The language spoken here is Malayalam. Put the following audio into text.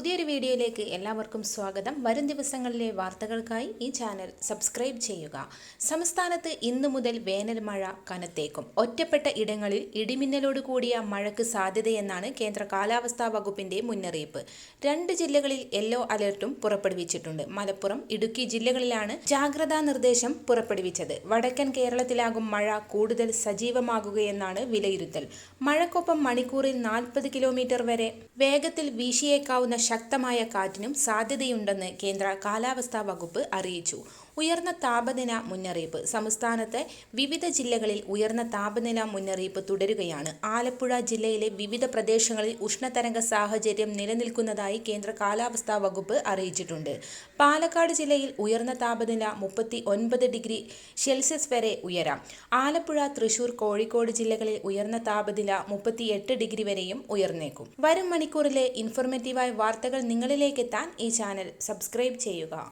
പുതിയൊരു വീഡിയോയിലേക്ക് എല്ലാവർക്കും സ്വാഗതം. വരും ദിവസങ്ങളിലെ വാർത്തകൾക്കായി ഈ ചാനൽ സബ്സ്ക്രൈബ് ചെയ്യുക. സംസ്ഥാനത്ത് ഇന്നു മുതൽ വേനൽ മഴ കനത്തേക്കും. ഒറ്റപ്പെട്ട ഇടങ്ങളിൽ ഇടിമിന്നലോട് കൂടിയ മഴയ്ക്ക് സാധ്യതയെന്നാണ് കേന്ദ്ര കാലാവസ്ഥാ വകുപ്പിന്റെ മുന്നറിയിപ്പ്. 2 ജില്ലകളിൽ യെല്ലോ അലർട്ടും പുറപ്പെടുവിച്ചിട്ടുണ്ട്. മലപ്പുറം, ഇടുക്കി ജില്ലകളിലാണ് ജാഗ്രതാ നിർദ്ദേശം പുറപ്പെടുവിച്ചത്. വടക്കൻ കേരളത്തിലാകും മഴ കൂടുതൽ സജീവമാകുകയെന്നാണ് വിലയിരുത്തൽ. മഴക്കൊപ്പം മണിക്കൂറിൽ 40 കിലോമീറ്റർ വരെ വേഗത്തിൽ വീശിയേക്കാവുന്ന ശക്തമായ കാറ്റിനും സാധ്യതയുണ്ടെന്ന് കേന്ദ്ര കാലാവസ്ഥാ വകുപ്പ് അറിയിച്ചു. ഉയർന്ന താപനില മുന്നറിയിപ്പ്. സംസ്ഥാനത്തെ വിവിധ ജില്ലകളിൽ ഉയർന്ന താപനില മുന്നറിയിപ്പ് തുടരുകയാണ്. ആലപ്പുഴ ജില്ലയിലെ വിവിധ പ്രദേശങ്ങളിൽ ഉഷ്ണതരംഗ സാഹചര്യം നിലനിൽക്കുന്നതായി കേന്ദ്ര കാലാവസ്ഥാ വകുപ്പ് അറിയിച്ചിട്ടുണ്ട്. പാലക്കാട് ജില്ലയിൽ ഉയർന്ന താപനില 39 ഡിഗ്രി സെൽഷ്യസ് വരെ ഉയരാം. ആലപ്പുഴ, തൃശൂർ, കോഴിക്കോട് ജില്ലകളിൽ ഉയർന്ന താപനില 38 ഡിഗ്രി വരെയും ഉയർന്നേക്കും. വരും മണിക്കൂറിലെ ഇൻഫോർമേറ്റീവായ വാർത്തകൾ നിങ്ങളിലേക്ക് എത്താൻ ഈ ചാനൽ സബ്സ്ക്രൈബ് ചെയ്യുക.